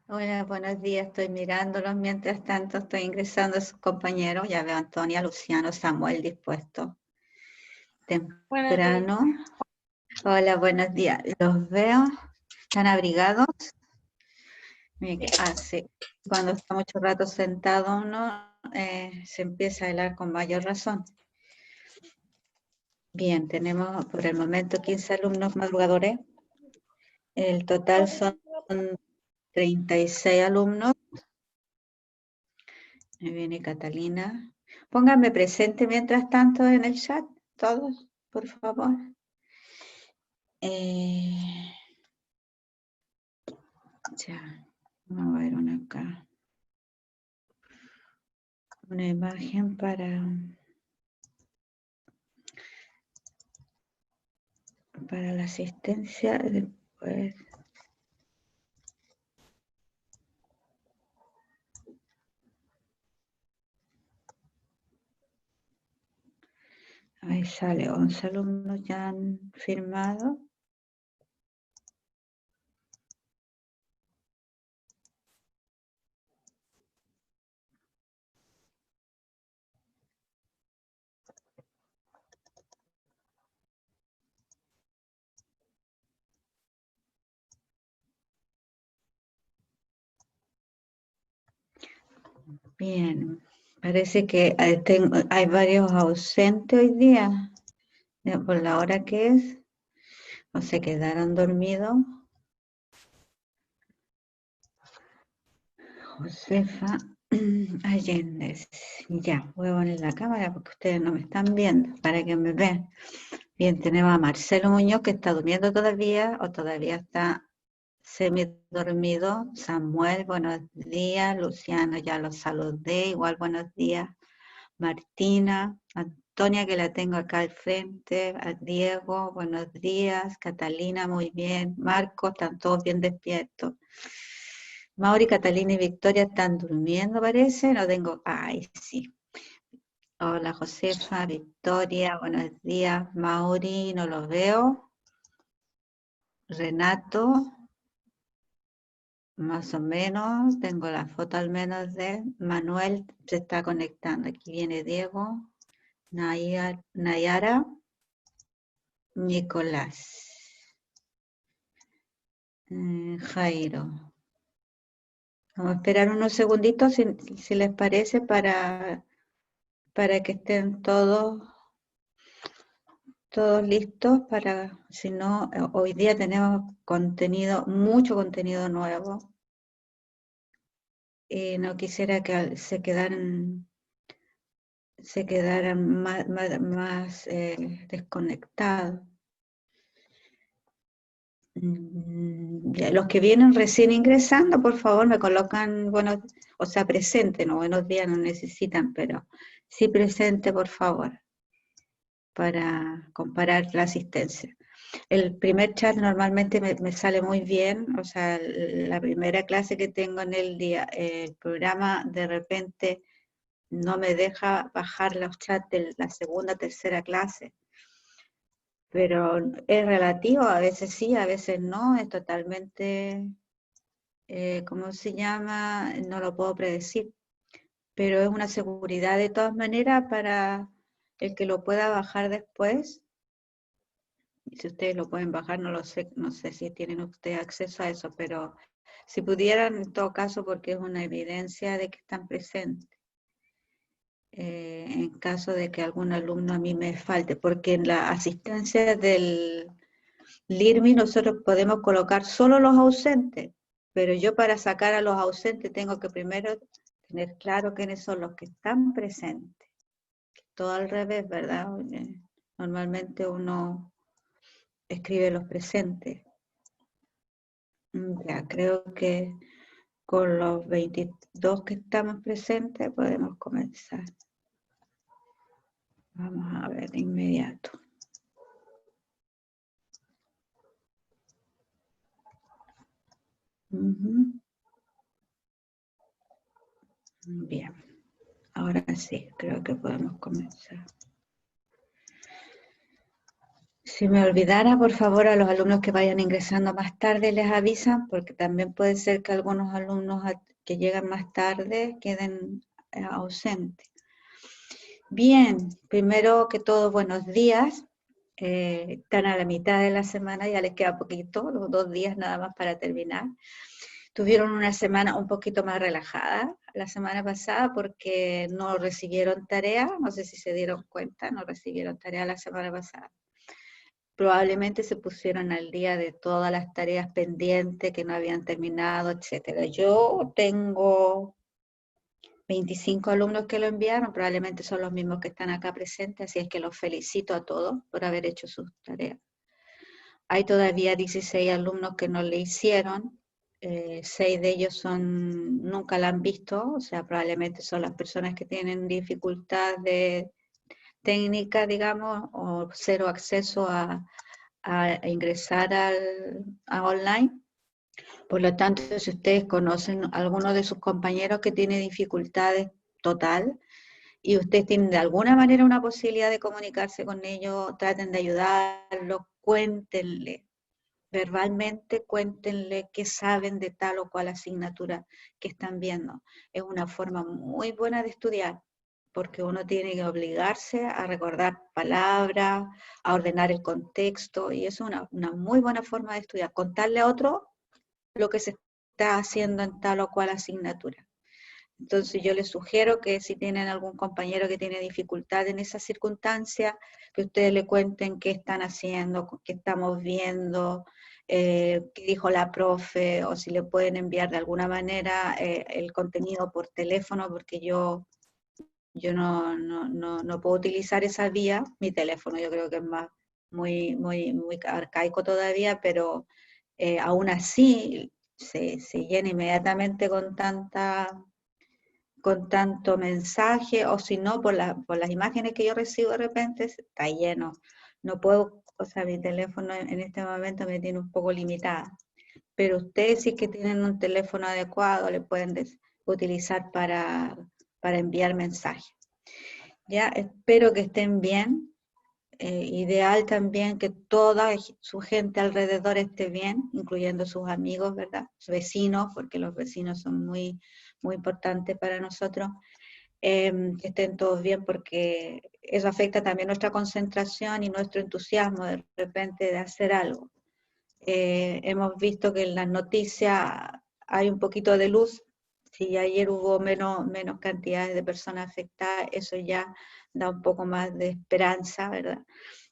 Hola, buenos días. Estoy mirándolos. Mientras tanto, estoy ingresando a sus compañeros. Ya veo a Antonia, Luciano, Samuel dispuesto Buenos días. temprano. Hola, buenos días. Los veo. ¿Están abrigados? Miren que hace, cuando está mucho rato sentado uno, se empieza a helar con mayor razón. Bien, tenemos por el momento 15 alumnos madrugadores. El total son 36 alumnos. Ahí viene Catalina. Pónganme presente mientras tanto en el chat, todos, por favor. Ya, vamos a ver una acá. Una imagen para la asistencia después. Ahí sale, 11 alumnos ya han firmado. Bien, parece que hay varios ausentes hoy día, por la hora que es, o se quedaron dormidos. Josefa Allende. Ya, voy a poner la cámara porque ustedes no me están viendo, para que me vean. Bien, tenemos a Marcelo Muñoz, que está durmiendo todavía, o todavía está semi-dormido. Samuel, buenos días. Luciano, ya los saludé, igual buenos días. Martina, Antonia, que la tengo acá al frente. A Diego, buenos días. Catalina, muy bien. Marco, están todos bien despiertos. Mauri, Catalina y Victoria están durmiendo, parece. No tengo... Ay, sí. Hola, Josefa, Victoria, buenos días. Mauri, no los veo. Renato, más o menos. Tengo la foto al menos de Manuel, se está conectando. Aquí viene Diego, Nayara, Nicolás, Jairo. Vamos a esperar unos segunditos, si les parece, para que estén todos listos, si no, hoy día tenemos contenido, mucho contenido nuevo, y no quisiera que se quedaran más desconectados. Los que vienen recién ingresando, por favor, me colocan, bueno, o sea, presente, no, buenos días no necesitan, pero sí presente, por favor, para comparar la asistencia. El primer chat normalmente me sale muy bien, o sea, la primera clase que tengo en el día, el programa de repente no me deja bajar los chats de la segunda, tercera clase, pero es relativo, a veces sí, a veces no, es totalmente, ¿cómo se llama? No lo puedo predecir, pero es una seguridad de todas maneras para el que lo pueda bajar después. Si ustedes lo pueden bajar, no lo sé, no sé si tienen ustedes acceso a eso, pero si pudieran, en todo caso, porque es una evidencia de que están presentes. En caso de que algún alumno a mí me falte, porque en la asistencia del LIRMI nosotros podemos colocar solo los ausentes, pero yo para sacar a los ausentes tengo que primero tener claro quiénes son los que están presentes. Todo al revés, ¿verdad? Normalmente uno escribe los presentes. Ya, creo que con los 22 que estamos presentes podemos comenzar. Vamos a ver de inmediato. Bien, ahora sí, creo que podemos comenzar. Si me olvidara, por favor, a los alumnos que vayan ingresando más tarde les avisan, porque también puede ser que algunos alumnos que llegan más tarde queden ausentes. Bien, primero que todo, buenos días. Están a la mitad de la semana, ya les queda poquito, los 2 días nada más para terminar. Tuvieron una semana un poquito más relajada la semana pasada porque no recibieron tarea, no sé si se dieron cuenta, no recibieron tarea la semana pasada. Probablemente se pusieron al día de todas las tareas pendientes que no habían terminado, etcétera. Yo tengo 25 alumnos que lo enviaron, probablemente son los mismos que están acá presentes, así es que los felicito a todos por haber hecho sus tareas. Hay todavía 16 alumnos que no le hicieron, 6 de ellos nunca la han visto, o sea, probablemente son las personas que tienen dificultad de técnica, digamos, o cero acceso a ingresar a online. Por lo tanto, si ustedes conocen a alguno de sus compañeros que tiene dificultades total y ustedes tienen de alguna manera una posibilidad de comunicarse con ellos, traten de ayudarlos, cuéntenle, verbalmente cuéntenle qué saben de tal o cual asignatura que están viendo. Es una forma muy buena de estudiar, porque uno tiene que obligarse a recordar palabras, a ordenar el contexto, y eso es una muy buena forma de estudiar, contarle a otro lo que se está haciendo en tal o cual asignatura. Entonces yo les sugiero que si tienen algún compañero que tiene dificultad en esa circunstancia, que ustedes le cuenten qué están haciendo, qué estamos viendo, qué dijo la profe, o si le pueden enviar de alguna manera el contenido por teléfono, porque yo no puedo utilizar esa vía. Mi teléfono yo creo que es muy arcaico todavía, pero aún así se llena inmediatamente con tanto mensaje, o si no, por las imágenes que yo recibo de repente, está lleno. No puedo, o sea, mi teléfono en este momento me tiene un poco limitada. Pero ustedes, si es que tienen un teléfono adecuado, le pueden utilizar para enviar mensajes. Ya, espero que estén bien. Ideal también que toda su gente alrededor esté bien, incluyendo sus amigos, ¿verdad? Sus vecinos, porque los vecinos son muy importantes para nosotros. Que estén todos bien, porque eso afecta también nuestra concentración y nuestro entusiasmo de repente de hacer algo. Hemos visto que en las noticias hay un poquito de luz. Si ayer hubo menos cantidades de personas afectadas, eso ya da un poco más de esperanza, ¿verdad?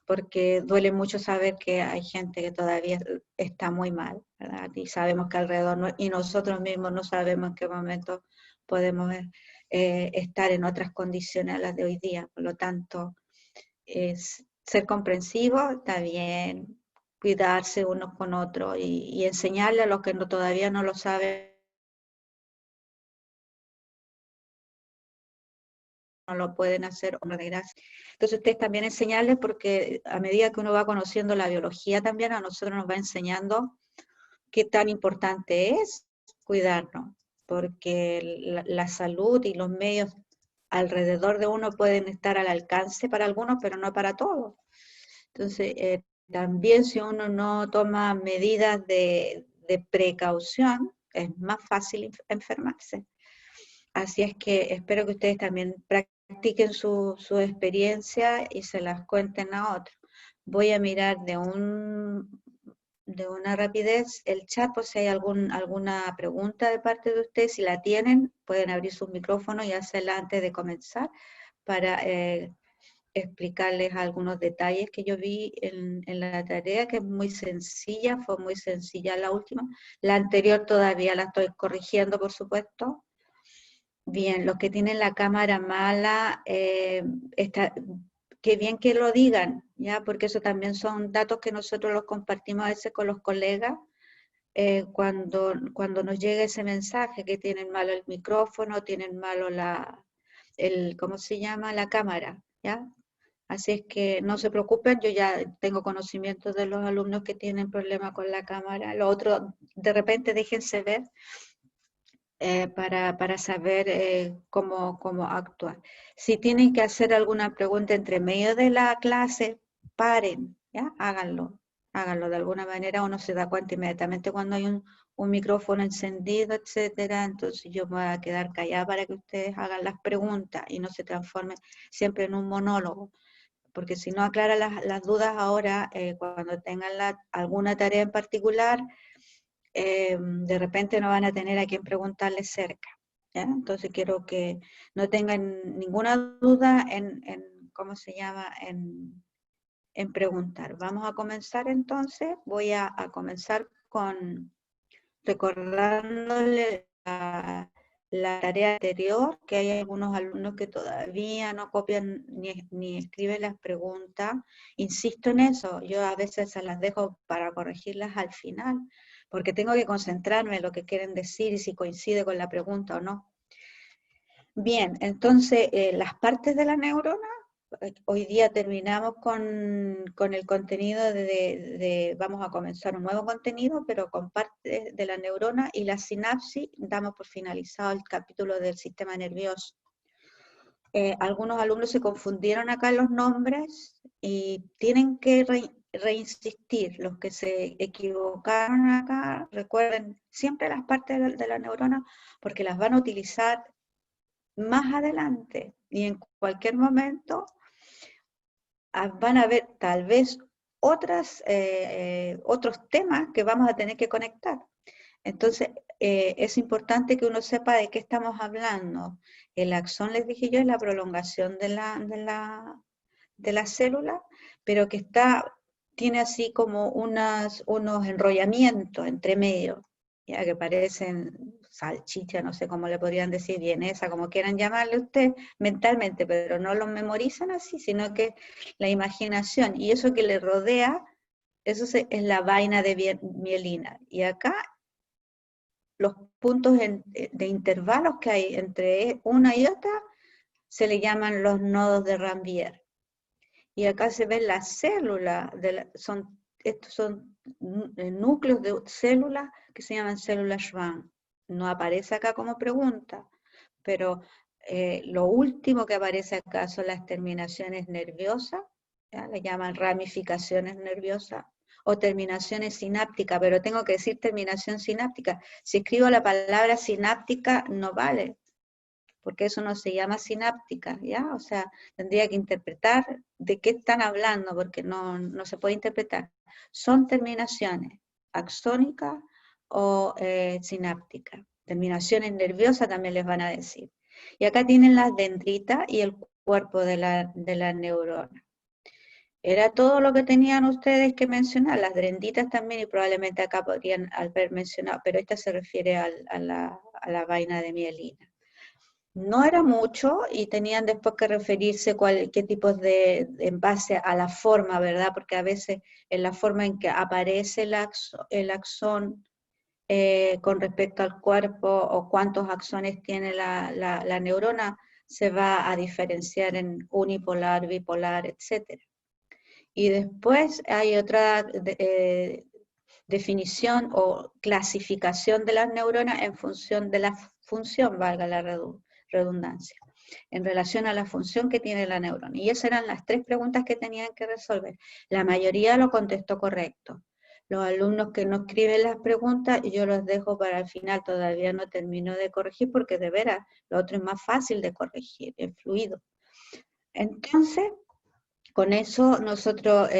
Porque duele mucho saber que hay gente que todavía está muy mal, ¿verdad? Y sabemos que alrededor, y nosotros mismos no sabemos en qué momento podemos estar en otras condiciones a las de hoy día. Por lo tanto, ser comprensivo está bien, cuidarse unos con otros y enseñarle a los que todavía no lo saben, no lo pueden hacer, honra de gracia. Entonces ustedes también enseñarles, porque a medida que uno va conociendo la biología también, a nosotros nos va enseñando qué tan importante es cuidarnos, porque la salud y los medios alrededor de uno pueden estar al alcance para algunos, pero no para todos. Entonces, también si uno no toma medidas de precaución, es más fácil enfermarse. Así es que espero que ustedes también practiquen su experiencia y se las cuenten a otros. Voy a mirar de una rapidez el chat por si hay alguna pregunta de parte de ustedes. Si la tienen, pueden abrir sus micrófonos y hacerla antes de comenzar para explicarles algunos detalles que yo vi en la tarea, que es muy sencilla, fue muy sencilla la última. La anterior todavía la estoy corrigiendo, por supuesto. Bien, los que tienen la cámara mala, qué bien que lo digan, ¿ya? Porque eso también son datos que nosotros los compartimos a veces con los colegas, cuando nos llega ese mensaje que tienen malo el micrófono, tienen malo ¿cómo se llama? La cámara, ¿ya? Así es que no se preocupen, yo ya tengo conocimiento de los alumnos que tienen problemas con la cámara. Lo otro, de repente déjense ver para saber cómo actuar. Si tienen que hacer alguna pregunta entre medio de la clase, paren, ¿ya? Háganlo. De alguna manera uno se da cuenta inmediatamente cuando hay un micrófono encendido, etcétera. Entonces yo me voy a quedar callada para que ustedes hagan las preguntas y no se transforme siempre en un monólogo. Porque si no aclara las dudas ahora, cuando tengan alguna tarea en particular, de repente no van a tener a quien preguntarle cerca, ¿ya? Entonces quiero que no tengan ninguna duda en ¿cómo se llama?, en preguntar. Vamos a comenzar entonces. Voy a comenzar con recordándole la tarea anterior, que hay algunos alumnos que todavía no copian ni escriben las preguntas. Insisto en eso, yo a veces se las dejo para corregirlas al final, porque tengo que concentrarme en lo que quieren decir y si coincide con la pregunta o no. Bien, entonces las partes de la neurona, hoy día terminamos con el contenido vamos a comenzar un nuevo contenido, pero con parte de la neurona y la sinapsis, damos por finalizado el capítulo del sistema nervioso. Algunos alumnos se confundieron acá en los nombres y tienen que reinsistir. Los que se equivocaron acá, recuerden siempre las partes de la neurona, porque las van a utilizar más adelante y en cualquier momento van a haber tal vez otros temas que vamos a tener que conectar. Entonces, es importante que uno sepa de qué estamos hablando. El axón, les dije yo, es la prolongación de la célula, pero que tiene así como unos enrollamientos entre medio, ya que parecen salchicha, no sé cómo le podrían decir, vienesa, como quieran llamarle usted mentalmente, pero no los memorizan así, sino que la imaginación y eso que le rodea, eso es la vaina de mielina. Y acá los puntos de intervalos que hay entre una y otra se le llaman los nodos de Ranvier. Y acá se ven las células, estos son núcleos de células que se llaman células Schwann. No aparece acá como pregunta, pero lo último que aparece acá son las terminaciones nerviosas, ¿ya? Le llaman ramificaciones nerviosas, o terminaciones sinápticas, pero tengo que decir terminación sináptica. Si escribo la palabra sináptica, no vale, porque eso no se llama sináptica, ¿ya? O sea, tendría que interpretar de qué están hablando, porque no se puede interpretar. Son terminaciones axónicas o sinápticas. Terminaciones nerviosas también les van a decir. Y acá tienen las dendritas y el cuerpo de la neurona. Era todo lo que tenían ustedes que mencionar, las dendritas también, y probablemente acá podrían haber mencionado, pero esta se refiere a la vaina de mielina. No era mucho y tenían después que referirse qué tipos en base a la forma, ¿verdad? Porque a veces en la forma en que aparece el axón con respecto al cuerpo o cuántos axones tiene la neurona, se va a diferenciar en unipolar, bipolar, etc. Y después hay otra definición o clasificación de las neuronas en función de la función, valga la redundancia, en relación a la función que tiene la neurona. Y esas eran las 3 preguntas que tenían que resolver. La mayoría lo contestó correcto. Los alumnos que no escriben las preguntas, yo los dejo para el final, todavía no termino de corregir, porque de veras, lo otro es más fácil de corregir, es fluido. Entonces, con eso nosotros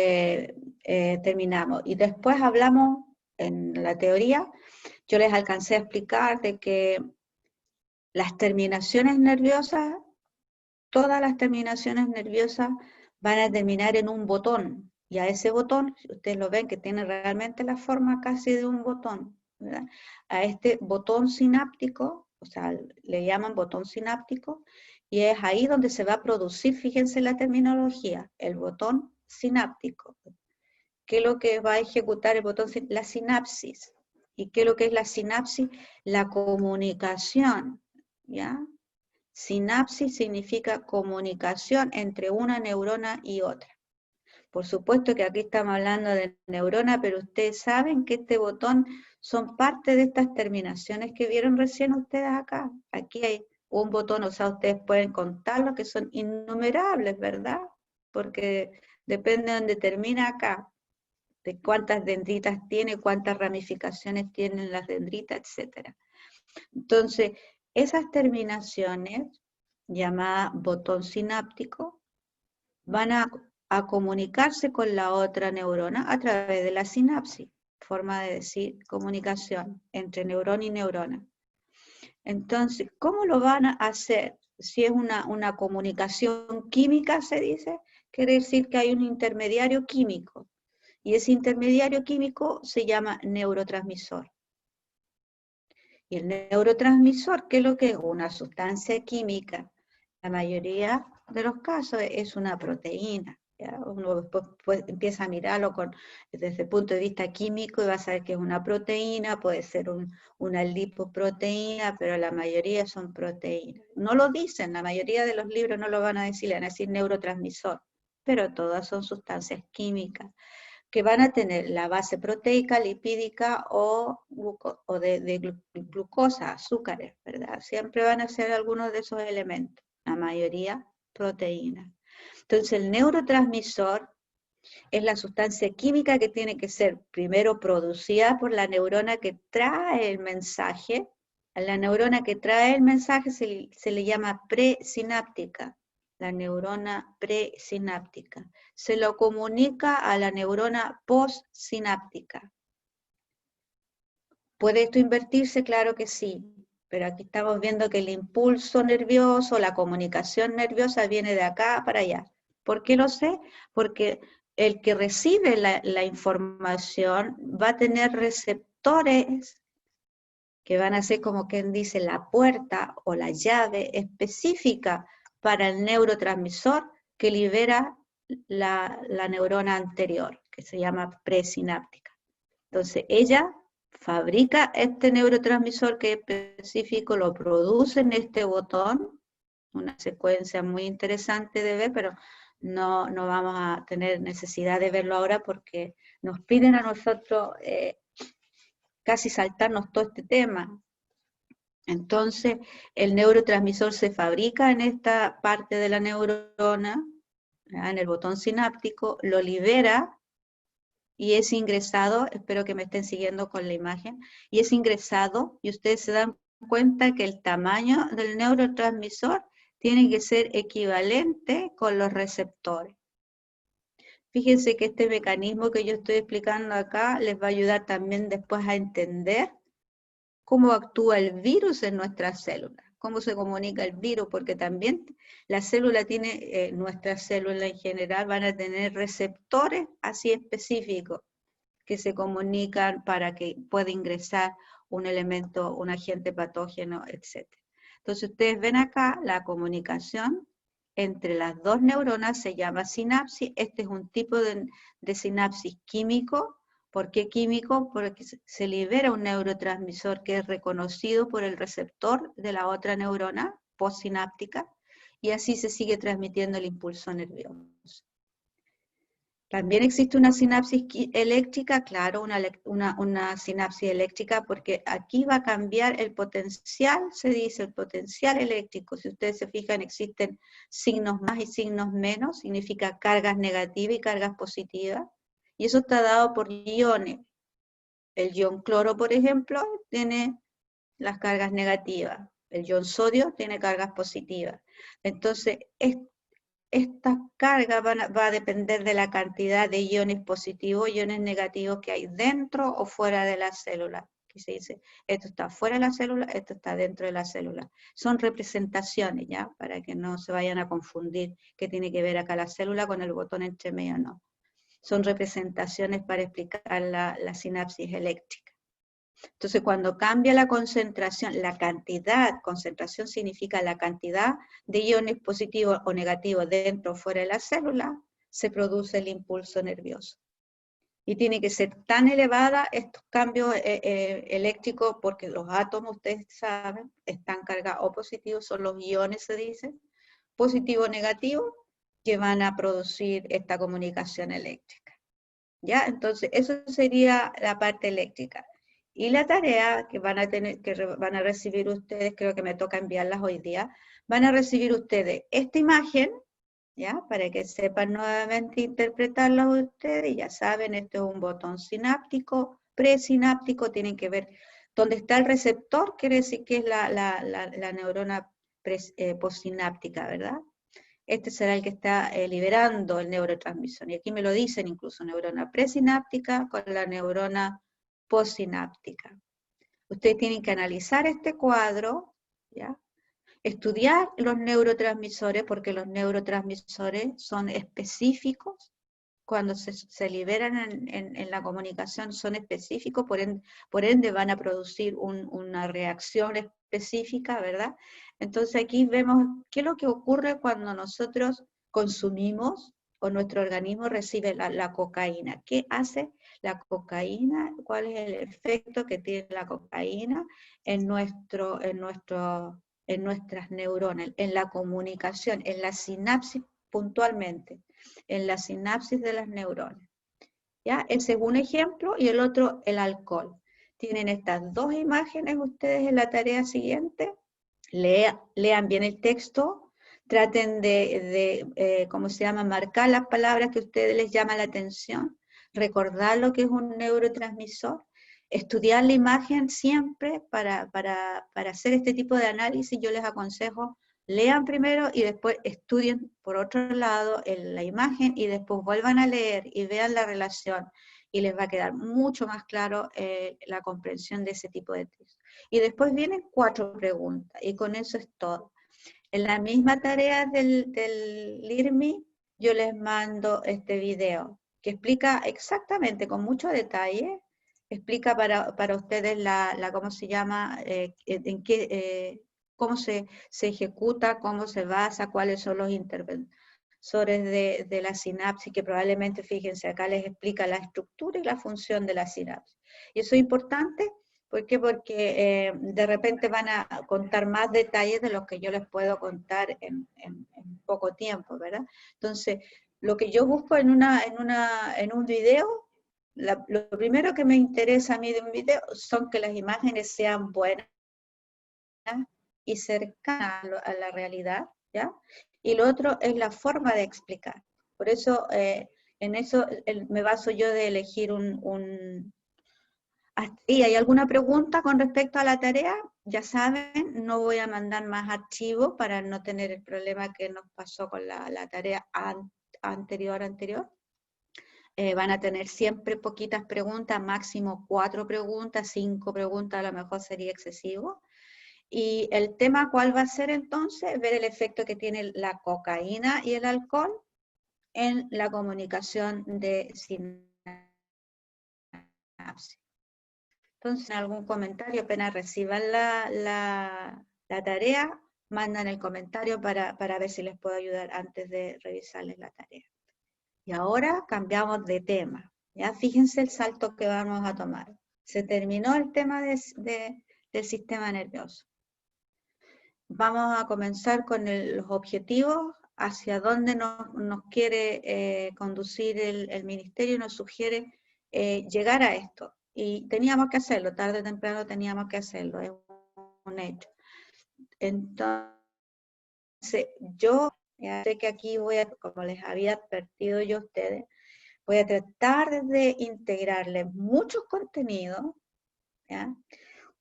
terminamos. Y después hablamos en la teoría, yo les alcancé a explicar de que las terminaciones nerviosas, todas las terminaciones nerviosas van a terminar en un botón. Y a ese botón, ustedes lo ven que tiene realmente la forma casi de un botón, ¿verdad? A este botón sináptico, o sea, le llaman botón sináptico, y es ahí donde se va a producir, fíjense la terminología, el botón sináptico. ¿Qué es lo que va a ejecutar el botón? La sinapsis. ¿Y qué es lo que es la sinapsis? La comunicación, ¿ya? Sinapsis significa comunicación entre una neurona y otra. Por supuesto que aquí estamos hablando de neurona, pero ustedes saben que este botón son parte de estas terminaciones que vieron recién ustedes acá. Aquí hay un botón, o sea, ustedes pueden contarlo, que son innumerables, ¿verdad? Porque depende de donde termina acá, de cuántas dendritas tiene, cuántas ramificaciones tienen las dendritas, etc. Entonces, esas terminaciones, llamadas botón sináptico, van a comunicarse con la otra neurona a través de la sinapsis, forma de decir comunicación entre neurona y neurona. Entonces, ¿cómo lo van a hacer? Si es una comunicación química, se dice, quiere decir que hay un intermediario químico, y ese intermediario químico se llama neurotransmisor. Y el neurotransmisor, ¿qué es lo que es? Una sustancia química. La mayoría de los casos es una proteína. ¿Ya? Uno después empieza a mirarlo desde el punto de vista químico y va a saber que es una proteína, puede ser una lipoproteína, pero la mayoría son proteínas. No lo dicen, la mayoría de los libros no lo van a decir, le van a decir neurotransmisor, pero todas son sustancias químicas que van a tener la base proteica, lipídica o de glucosa, azúcares, ¿verdad? Siempre van a ser algunos de esos elementos, la mayoría proteínas. Entonces el neurotransmisor es la sustancia química que tiene que ser primero producida por la neurona que trae el mensaje. A la neurona que trae el mensaje se le llama presináptica, la neurona presináptica. Se lo comunica a la neurona postsináptica. ¿Puede esto invertirse? Claro que sí, pero aquí estamos viendo que el impulso nervioso, la comunicación nerviosa viene de acá para allá. ¿Por qué lo sé? Porque el que recibe la información va a tener receptores que van a ser, como quien dice, la puerta o la llave específica para el neurotransmisor que libera la neurona anterior, que se llama presináptica. Entonces ella fabrica este neurotransmisor que es específico, lo produce en este botón, una secuencia muy interesante de ver, pero no vamos a tener necesidad de verlo ahora porque nos piden a nosotros casi saltarnos todo este tema. Entonces, el neurotransmisor se fabrica en esta parte de la neurona, en el botón sináptico, lo libera y es ingresado, espero que me estén siguiendo con la imagen, y es ingresado, y ustedes se dan cuenta que el tamaño del neurotransmisor tiene que ser equivalente con los receptores. Fíjense que este mecanismo que yo estoy explicando acá les va a ayudar también después a entender cómo actúa el virus en nuestras células, cómo se comunica el virus, porque también la célula tiene, nuestras células en general van a tener receptores así específicos que se comunican para que pueda ingresar un elemento, un agente patógeno, etc. Entonces ustedes ven acá la comunicación entre las dos neuronas se llama sinapsis. Este es un tipo de sinapsis químico. ¿Por qué químico? Porque se libera un neurotransmisor que es reconocido por el receptor de la otra neurona postsináptica y así se sigue transmitiendo el impulso nervioso. También existe una sinapsis eléctrica, claro, una sinapsis eléctrica, porque aquí va a cambiar el potencial, se dice, el potencial eléctrico. Si ustedes se fijan, existen signos más y signos menos, significa cargas negativas y cargas positivas, y eso está dado por iones. El ion cloro, por ejemplo, tiene las cargas negativas, el ion sodio tiene cargas positivas. Entonces, estas cargas va a depender de la cantidad de iones positivos y iones negativos que hay dentro o fuera de la célula. Aquí se dice, esto está fuera de la célula, esto está dentro de la célula. Son representaciones, ¿ya? Para que no se vayan a confundir qué tiene que ver acá la célula con el botón entre medio, no. Son representaciones para explicar la sinapsis eléctrica. Entonces, cuando cambia la concentración, la cantidad, concentración significa la cantidad de iones positivos o negativos dentro o fuera de la célula, se produce el impulso nervioso. Y tiene que ser tan elevada estos cambios eléctricos, porque los átomos, ustedes saben, están cargados o positivos, son los iones, se dice, positivo o negativo, que van a producir esta comunicación eléctrica. ¿Ya? Entonces, eso sería la parte eléctrica. Y la tarea que van a recibir ustedes, creo que me toca enviarlas hoy día, van a recibir ustedes esta imagen, ¿ya? Para que sepan nuevamente interpretarlo ustedes, ya saben, esto es un botón sináptico, presináptico, tienen que ver dónde está el receptor, quiere decir que es la neurona postsináptica, ¿verdad? Este será el que está liberando el neurotransmisor. Y aquí me lo dicen incluso, neurona presináptica con la neurona postsináptica. Ustedes tienen que analizar este cuadro, ¿ya? Estudiar los neurotransmisores, porque los neurotransmisores son específicos, cuando se liberan en la comunicación son específicos, por ende van a producir una reacción específica, ¿verdad? Entonces aquí vemos qué es lo que ocurre cuando nosotros consumimos o nuestro organismo recibe la cocaína. ¿Qué hace la cocaína? ¿Cuál es el efecto que tiene la cocaína en nuestras neuronas, en la comunicación, en la sinapsis puntualmente, en la sinapsis de las neuronas? ¿Ya? Ese es un ejemplo, y el otro, el alcohol. Tienen estas dos imágenes ustedes en la tarea siguiente. Lean bien el texto, traten de ¿cómo se llama?, marcar las palabras que a ustedes les llama la atención, recordar lo que es un neurotransmisor, estudiar la imagen siempre para hacer este tipo de análisis. Yo les aconsejo, lean primero y después estudien por otro lado la imagen y después vuelvan a leer y vean la relación y les va a quedar mucho más claro la comprensión de ese tipo de texto. Y después vienen 4 preguntas y con eso es todo. En la misma tarea del IRMI yo les mando este video que explica exactamente, con mucho detalle, explica para ustedes ¿cómo se llama?, cómo se ejecuta, cómo se basa, cuáles son los interventores de la sinapsis, que probablemente, fíjense, acá les explica la estructura y la función de la sinapsis. Y eso es importante. ¿Por qué? Porque de repente van a contar más detalles de los que yo les puedo contar en poco tiempo, ¿verdad? Entonces, lo que yo busco en un video, lo primero que me interesa a mí de un video son que las imágenes sean buenas y cercanas a la realidad, ¿ya? Y lo otro es la forma de explicar. Por eso, en eso me baso yo de elegir ¿Y hay alguna pregunta con respecto a la tarea? Ya saben, no voy a mandar más archivos para no tener el problema que nos pasó con la tarea anterior. Van a tener siempre poquitas preguntas, máximo 4 preguntas, 5 preguntas a lo mejor sería excesivo. Y el tema, ¿cuál va a ser entonces? Ver el efecto que tiene la cocaína y el alcohol en la comunicación de sinapsis. Entonces, algún comentario, apenas reciban la tarea, mandan el comentario para ver si les puedo ayudar antes de revisarles la tarea. Y ahora cambiamos de tema. Ya fíjense el salto que vamos a tomar. Se terminó el tema del sistema nervioso. Vamos a comenzar con los objetivos, hacia dónde nos quiere conducir el ministerio, nos sugiere llegar a esto. Y teníamos que hacerlo, tarde o temprano teníamos que hacerlo, es un hecho. Entonces, yo ya sé que aquí como les había advertido yo a ustedes, voy a tratar de integrarles muchos contenidos, ¿ya?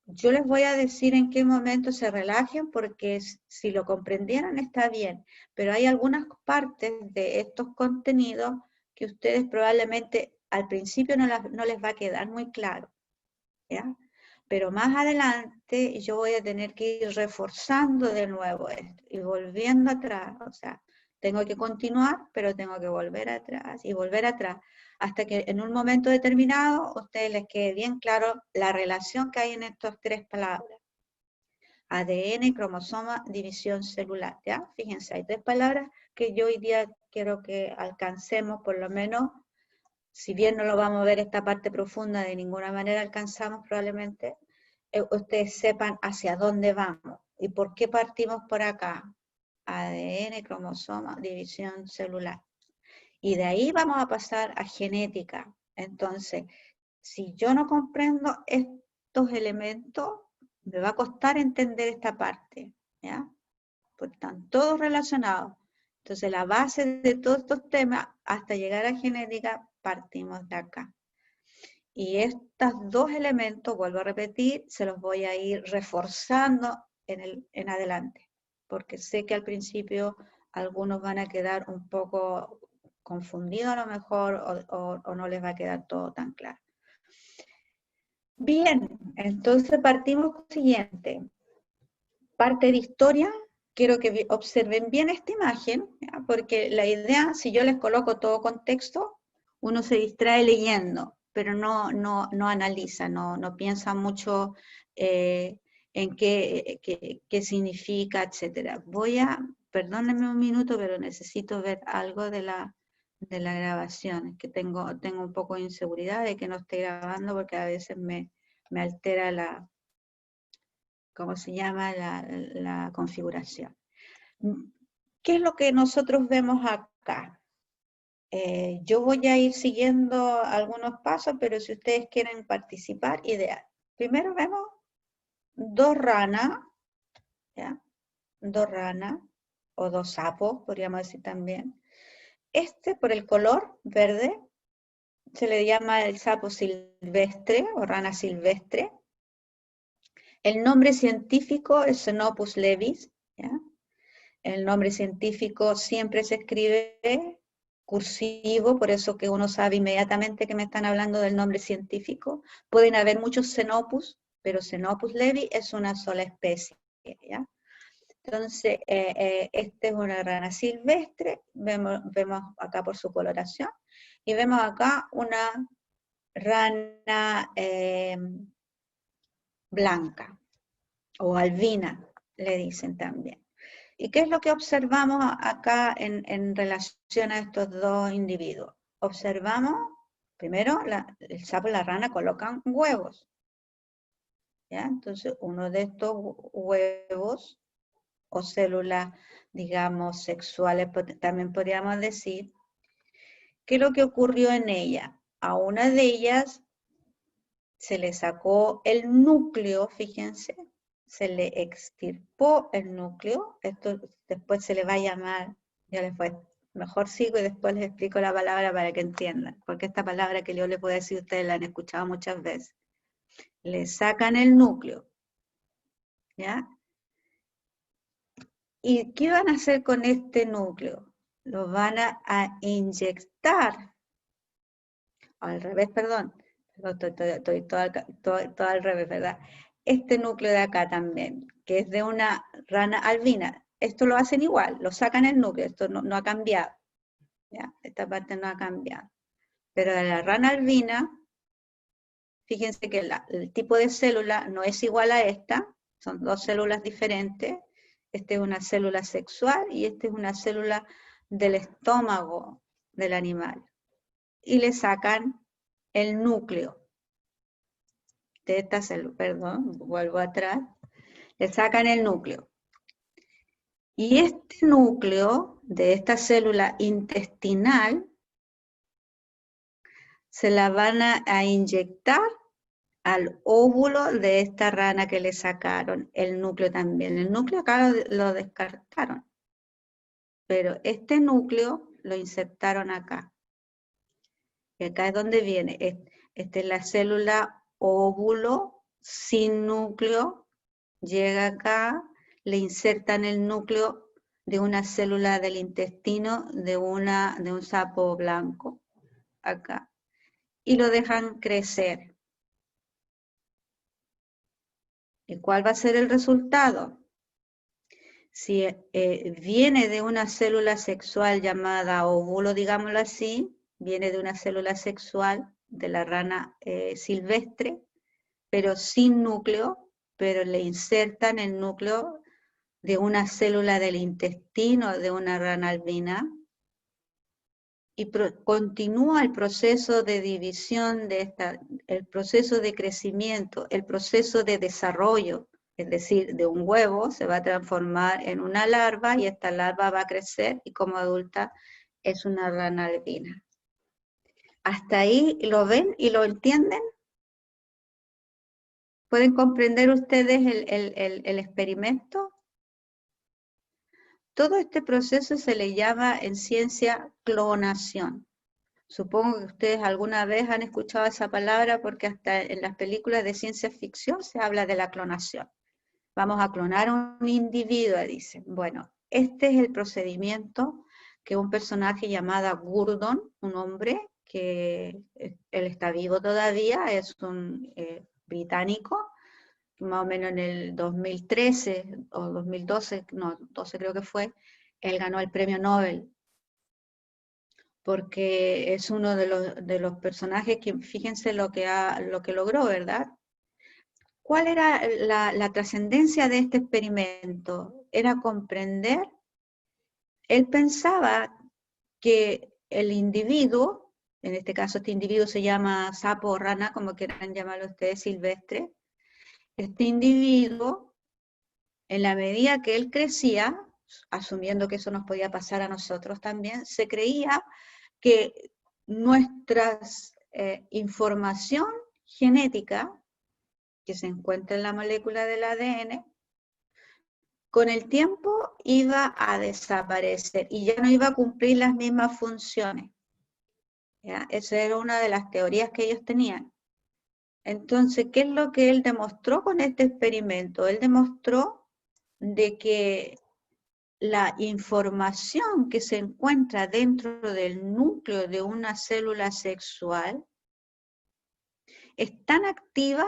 Yo les voy a decir en qué momento se relajen, porque si lo comprendieran está bien, pero hay algunas partes de estos contenidos que ustedes probablemente al principio no les va a quedar muy claro, ¿ya? Pero más adelante yo voy a tener que ir reforzando de nuevo esto y volviendo atrás, o sea, tengo que continuar, pero tengo que volver atrás y volver atrás, hasta que en un momento determinado a ustedes les quede bien claro la relación que hay en estas 3 palabras. ADN, cromosoma, división celular, ¿ya? Fíjense, hay 3 palabras que yo hoy día quiero que alcancemos, por lo menos, si bien no lo vamos a ver esta parte profunda, de ninguna manera alcanzamos probablemente, ustedes sepan hacia dónde vamos y por qué partimos por acá. ADN, cromosoma, división celular. Y de ahí vamos a pasar a genética. Entonces, si yo no comprendo estos elementos, me va a costar entender esta parte, ¿ya? Pues están todos relacionados. Entonces la base de todos estos temas, hasta llegar a genética, partimos de acá. Y estos dos elementos, vuelvo a repetir, se los voy a ir reforzando en adelante, porque sé que al principio algunos van a quedar un poco confundidos a lo mejor, o no les va a quedar todo tan claro. Bien, entonces partimos con lo siguiente. Parte de historia, quiero que observen bien esta imagen, ¿ya? Porque la idea, si yo les coloco todo contexto, uno se distrae leyendo, pero no analiza, no piensa mucho en qué significa, etc. Perdónenme un minuto, pero necesito ver algo de la grabación, que tengo un poco de inseguridad de que no esté grabando, porque a veces me altera ¿cómo se llama? La configuración. ¿Qué es lo que nosotros vemos acá? Yo voy a ir siguiendo algunos pasos, pero si ustedes quieren participar, ideal. Primero vemos dos ranas, ¿ya? Dos ranas, o dos sapos, podríamos decir también. Por el color verde, se le llama el sapo silvestre, o rana silvestre. El nombre científico es Xenopus levis, ¿ya? El nombre científico siempre se escribe cursivo, por eso que uno sabe inmediatamente que me están hablando del nombre científico. Pueden haber muchos Xenopus, pero Xenopus levi es una sola especie, ¿ya? Entonces, esta es una rana silvestre, vemos acá por su coloración, y vemos acá una rana blanca, o albina, le dicen también. ¿Y qué es lo que observamos acá en relación a estos dos individuos? Observamos, primero, el sapo y la rana colocan huevos, ¿ya? Entonces, uno de estos huevos, o células, digamos, sexuales, también podríamos decir, ¿qué es lo que ocurrió en ella? A una de ellas se le sacó el núcleo, fíjense, se le extirpó el núcleo, esto después se le va a llamar, ya les voy, mejor sigo y después les explico la palabra para que entiendan, porque esta palabra que yo les puedo decir, ustedes la han escuchado muchas veces. Le sacan el núcleo, ¿ya? ¿Y qué van a hacer con este núcleo? Lo van a inyectar, al revés, perdón, estoy todo al revés, ¿verdad? Este núcleo de acá también, que es de una rana albina, esto lo hacen igual, lo sacan el núcleo, esto no ha cambiado, ¿ya? Esta parte no ha cambiado. Pero de la rana albina, fíjense que el tipo de célula no es igual a esta, son dos células diferentes, esta es una célula sexual y esta es una célula del estómago del animal. Y le sacan el núcleo de esta célula, perdón, vuelvo atrás, le sacan el núcleo. Y este núcleo de esta célula intestinal se la van a inyectar al óvulo de esta rana que le sacaron el núcleo también. El núcleo acá lo descartaron, pero este núcleo lo insertaron acá. Y acá es donde viene. Esta es la célula óvulo sin núcleo, llega acá, le insertan el núcleo de una célula del intestino de un sapo blanco, acá, y lo dejan crecer. ¿Y cuál va a ser el resultado? Si viene de una célula sexual llamada óvulo, digámoslo así, viene de una célula sexual de la rana silvestre, pero sin núcleo, pero le insertan el núcleo de una célula del intestino de una rana albina, y continúa el proceso de división el proceso de crecimiento, el proceso de desarrollo, es decir, de un huevo se va a transformar en una larva y esta larva va a crecer y como adulta es una rana albina. ¿Hasta ahí lo ven y lo entienden? ¿Pueden comprender ustedes el experimento? todo este proceso se le llama en ciencia clonación. Supongo que ustedes alguna vez han escuchado esa palabra porque hasta en las películas de ciencia ficción se habla de la clonación. Vamos a clonar a un individuo, dicen. Bueno, este es el procedimiento que un personaje llamado Gurdon, un hombre que él está vivo todavía, es un británico, más o menos en el 2013 o 2012, no, 12 creo que fue, él ganó el premio Nobel, porque es uno de los personajes que, fíjense lo que logró, ¿verdad? ¿Cuál era la trascendencia de este experimento? Era comprender, él pensaba que el individuo, en este caso este individuo se llama sapo o rana, como quieran llamarlo ustedes, silvestre, este individuo, en la medida que él crecía, asumiendo que eso nos podía pasar a nosotros también, se creía que nuestra información genética, que se encuentra en la molécula del ADN, con el tiempo iba a desaparecer y ya no iba a cumplir las mismas funciones. ¿Ya? Esa era una de las teorías que ellos tenían. Entonces, ¿qué es lo que él demostró con este experimento? Él demostró de que la información que se encuentra dentro del núcleo de una célula sexual es tan activa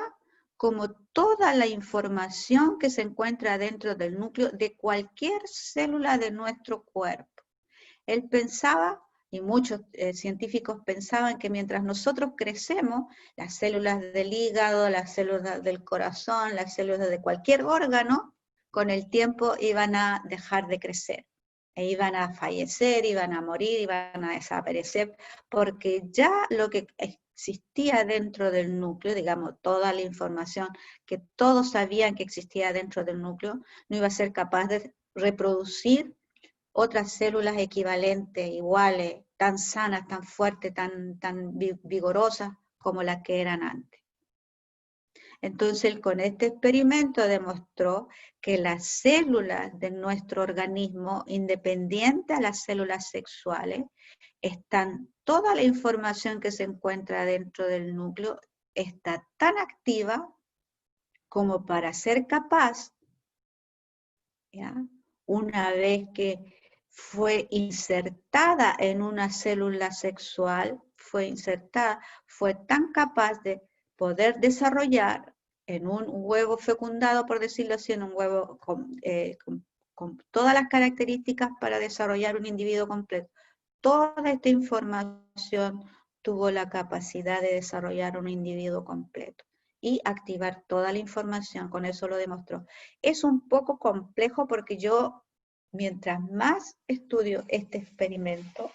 como toda la información que se encuentra dentro del núcleo de cualquier célula de nuestro cuerpo. Él pensaba, y muchos científicos pensaban, que mientras nosotros crecemos, las células del hígado, las células del corazón, las células de cualquier órgano, con el tiempo iban a dejar de crecer. E iban a fallecer, iban a morir, iban a desaparecer, porque ya lo que existía dentro del núcleo, digamos, toda la información que todos sabían que existía dentro del núcleo, no iba a ser capaz de reproducir otras células equivalentes, iguales, tan sanas, tan fuertes, tan vigorosas como las que eran antes. Entonces, él con este experimento demostró que las células de nuestro organismo, independiente a las células sexuales, toda la información que se encuentra dentro del núcleo está tan activa como para ser capaz, ¿ya? Una vez que fue insertada en una célula sexual, fue tan capaz de poder desarrollar en un huevo fecundado, por decirlo así, en un huevo con todas las características para desarrollar un individuo completo. Toda esta información tuvo la capacidad de desarrollar un individuo completo y activar toda la información, con eso lo demostró. Es un poco complejo porque yo, mientras más estudio este experimento,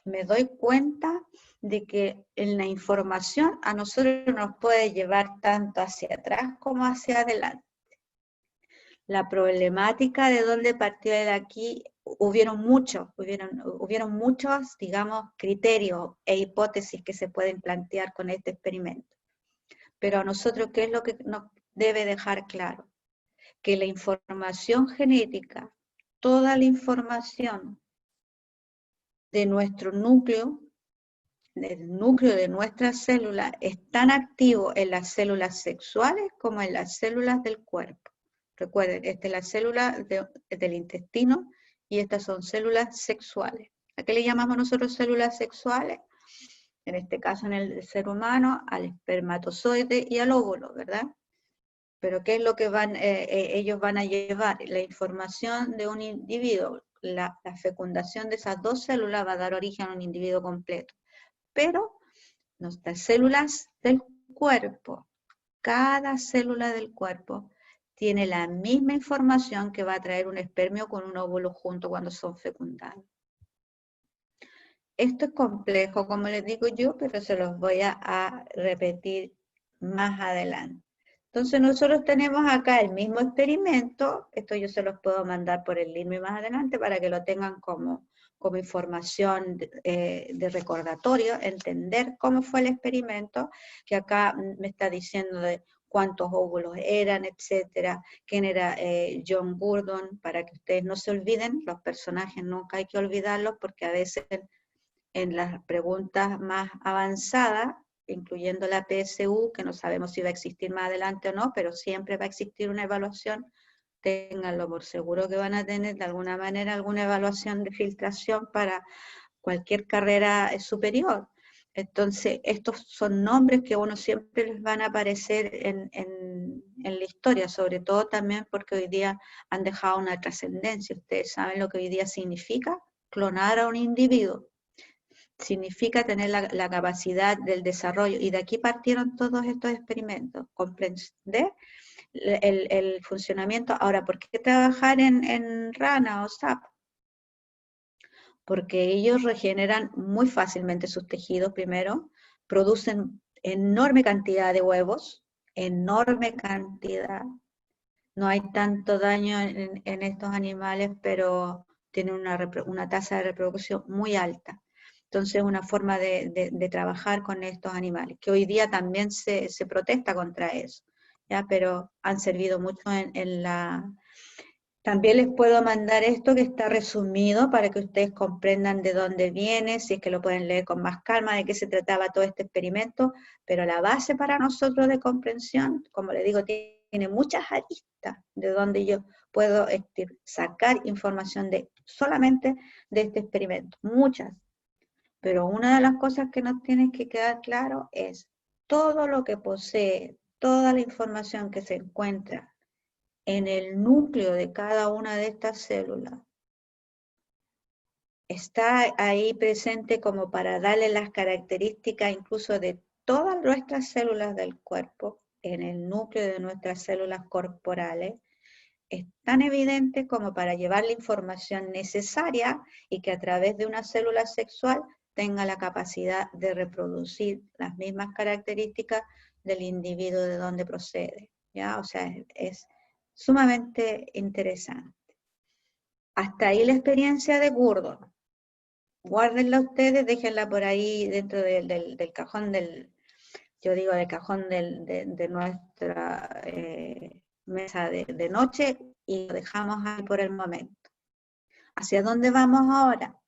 me doy cuenta de que en la información a nosotros nos puede llevar tanto hacia atrás como hacia adelante. La problemática de dónde partió de aquí, hubieron muchos, digamos, criterios e hipótesis que se pueden plantear con este experimento. Pero a nosotros, ¿qué es lo que nos debe dejar claro? Que la información genética, toda la información de nuestro núcleo, del núcleo de nuestras células, es tan activo en las células sexuales como en las células del cuerpo. Recuerden, esta es la célula del intestino y estas son células sexuales. ¿A qué le llamamos nosotros células sexuales? En este caso en el ser humano, al espermatozoide y al óvulo, ¿verdad? Pero ¿qué es lo que ellos van a llevar? La información de un individuo, la fecundación de esas dos células va a dar origen a un individuo completo. Pero nuestras células del cuerpo, cada célula del cuerpo tiene la misma información que va a traer un espermio con un óvulo junto cuando son fecundados. Esto es complejo, como les digo yo, pero se los voy a repetir más adelante. Entonces nosotros tenemos acá el mismo experimento, esto yo se los puedo mandar por el link más adelante para que lo tengan como información de recordatorio, entender cómo fue el experimento, que acá me está diciendo de cuántos óvulos eran, etcétera, quién era John Gurdon, para que ustedes no se olviden, los personajes nunca hay que olvidarlos, porque a veces en las preguntas más avanzadas, incluyendo la PSU, que no sabemos si va a existir más adelante o no, pero siempre va a existir una evaluación, ténganlo por seguro que van a tener de alguna manera alguna evaluación de filtración para cualquier carrera superior. Entonces, estos son nombres que a uno siempre les van a aparecer en la historia, sobre todo también porque hoy día han dejado una trascendencia. Ustedes saben lo que hoy día significa clonar a un individuo. Significa tener la capacidad del desarrollo, y de aquí partieron todos estos experimentos, comprender el funcionamiento. Ahora, ¿por qué trabajar en rana o SAP? Porque ellos regeneran muy fácilmente sus tejidos primero, producen enorme cantidad de huevos, enorme cantidad. No hay tanto daño en estos animales, pero tienen una tasa de reproducción muy alta. Entonces, una forma de trabajar con estos animales, que hoy día también se protesta contra eso, ¿ya? Pero han servido mucho en la... También les puedo mandar esto que está resumido para que ustedes comprendan de dónde viene, si es que lo pueden leer con más calma, de qué se trataba todo este experimento, pero la base para nosotros de comprensión, como les digo, tiene muchas aristas de donde yo puedo sacar información solamente de este experimento, muchas. Pero una de las cosas que nos tiene que quedar claro es todo lo que posee, toda la información que se encuentra en el núcleo de cada una de estas células, está ahí presente como para darle las características incluso de todas nuestras células del cuerpo, en el núcleo de nuestras células corporales, es tan evidente como para llevar la información necesaria y que a través de una célula sexual tenga la capacidad de reproducir las mismas características del individuo de donde procede, ¿ya? O sea, es sumamente interesante. Hasta ahí la experiencia de Gurdon. Guárdenla ustedes, déjenla por ahí dentro del cajón yo digo del cajón de nuestra mesa de noche, y lo dejamos ahí por el momento. ¿Hacia dónde vamos ahora?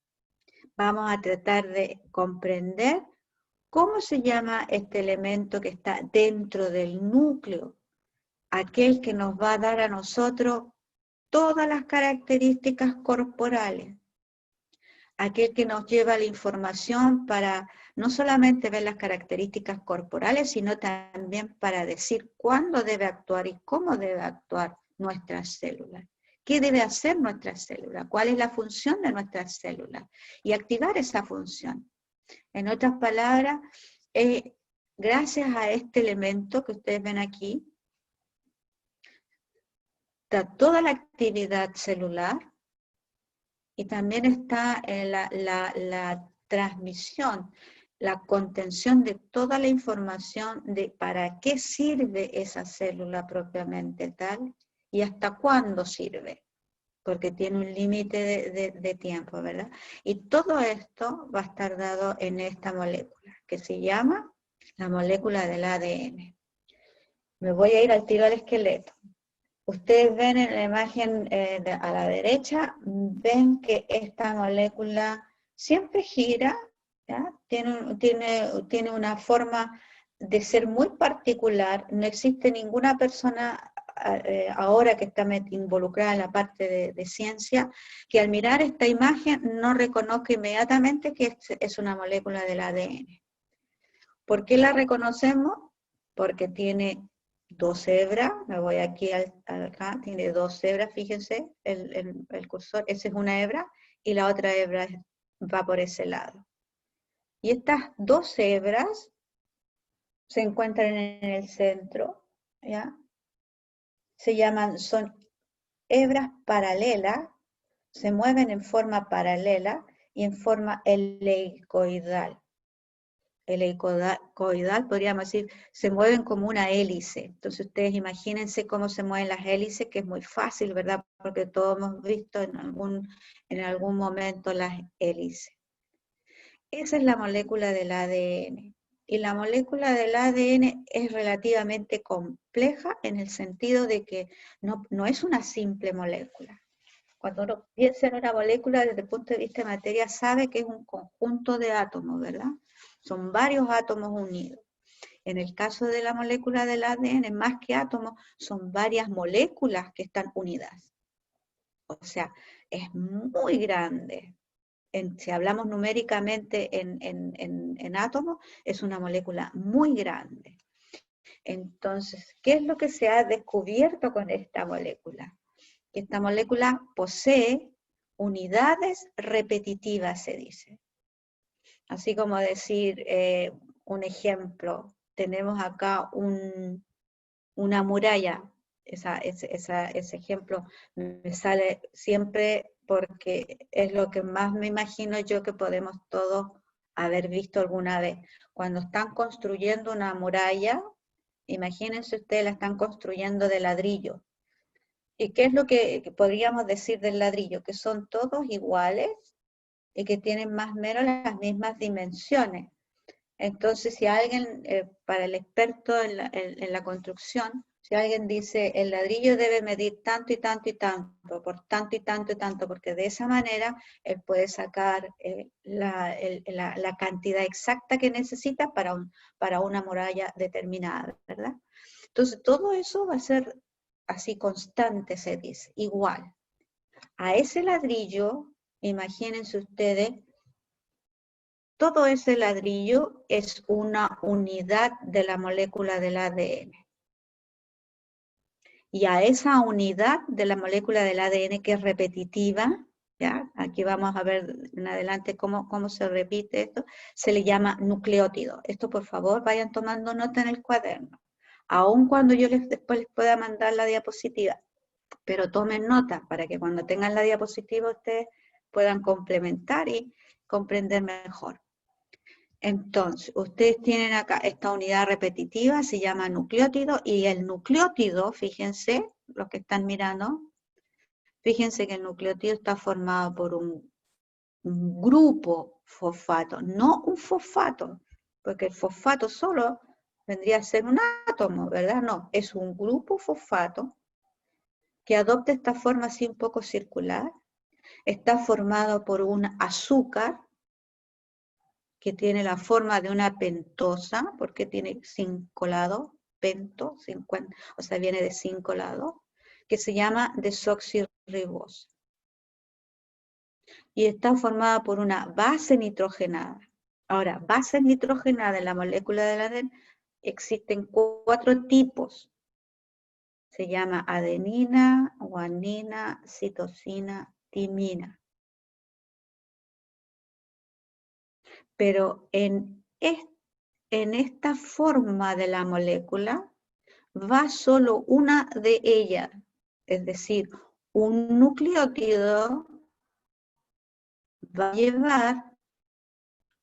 Vamos a tratar de comprender cómo se llama este elemento que está dentro del núcleo, aquel que nos va a dar a nosotros todas las características corporales, aquel que nos lleva la información para no solamente ver las características corporales, sino también para decir cuándo debe actuar y cómo debe actuar nuestras células. ¿Qué debe hacer nuestra célula? ¿Cuál es la función de nuestras células? Y activar esa función. En otras palabras, gracias a este elemento que ustedes ven aquí, está toda la actividad celular, y también está la transmisión, la contención de toda la información de para qué sirve esa célula propiamente tal y hasta cuándo sirve, porque tiene un límite de tiempo, ¿verdad? Y todo esto va a estar dado en esta molécula, que se llama la molécula del ADN. Me voy a ir al tiro al esqueleto. Ustedes ven en la imagen a la derecha, ven que esta molécula siempre gira, ¿ya? Tiene una forma de ser muy particular. No existe ninguna persona ahora que está involucrada en la parte de ciencia, que al mirar esta imagen no reconozca inmediatamente que es una molécula del ADN. ¿Por qué la reconocemos? Porque tiene dos hebras, me voy aquí acá, tiene dos hebras, fíjense, el cursor, esa es una hebra, y la otra hebra va por ese lado. Y estas dos hebras se encuentran en el centro, ¿ya? Son hebras paralelas, se mueven en forma paralela y en forma helicoidal. Helicoidal, podríamos decir, se mueven como una hélice. Entonces ustedes imagínense cómo se mueven las hélices, que es muy fácil, ¿verdad? Porque todos hemos visto en algún momento las hélices. Esa es la molécula del ADN. Y la molécula del ADN es relativamente compleja en el sentido de que no es una simple molécula. Cuando uno piensa en una molécula desde el punto de vista de materia, sabe que es un conjunto de átomos, ¿verdad? Son varios átomos unidos. En el caso de la molécula del ADN, más que átomos, son varias moléculas que están unidas. O sea, es muy grande. Si hablamos numéricamente en átomos, es una molécula muy grande. Entonces, ¿qué es lo que se ha descubierto con esta molécula? Que esta molécula posee unidades repetitivas, se dice. Así como decir, un ejemplo, tenemos acá una muralla. Ese ejemplo me sale siempre porque es lo que más me imagino yo que podemos todos haber visto alguna vez. Cuando están construyendo una muralla, imagínense ustedes, la están construyendo de ladrillo. ¿Y qué es lo que podríamos decir del ladrillo? Que son todos iguales y que tienen más o menos las mismas dimensiones. Entonces, si alguien, para el experto en la construcción, si alguien dice el ladrillo debe medir tanto y tanto y tanto, por tanto y tanto y tanto, porque de esa manera él puede sacar la cantidad exacta que necesita para una muralla determinada, ¿verdad? Entonces, todo eso va a ser así constante, se dice, igual. A ese ladrillo, imagínense ustedes, todo ese ladrillo es una unidad de la molécula del ADN. Y a esa unidad de la molécula del ADN que es repetitiva, ¿ya? Aquí vamos a ver en adelante cómo se repite esto, se le llama nucleótido. Esto, por favor, vayan tomando nota en el cuaderno. Aun cuando yo después les pueda mandar la diapositiva, pero tomen nota para que cuando tengan la diapositiva ustedes puedan complementar y comprender mejor. Entonces, ustedes tienen acá esta unidad repetitiva, se llama nucleótido, y el nucleótido, fíjense, los que están mirando, fíjense que el nucleótido está formado por un grupo fosfato, no un fosfato, porque el fosfato solo vendría a ser un átomo, ¿verdad? No, es un grupo fosfato que adopta esta forma así un poco circular, está formado por un azúcar, que tiene la forma de una pentosa, porque tiene 5 lados, pento, 50, o sea, viene de 5 lados, que se llama desoxirribosa. Y está formada por una base nitrogenada. Ahora, bases nitrogenadas en la molécula del ADN existen 4 tipos. Se llama adenina, guanina, citosina, timina. Pero en esta forma de la molécula va solo una de ellas, es decir, un nucleótido va a llevar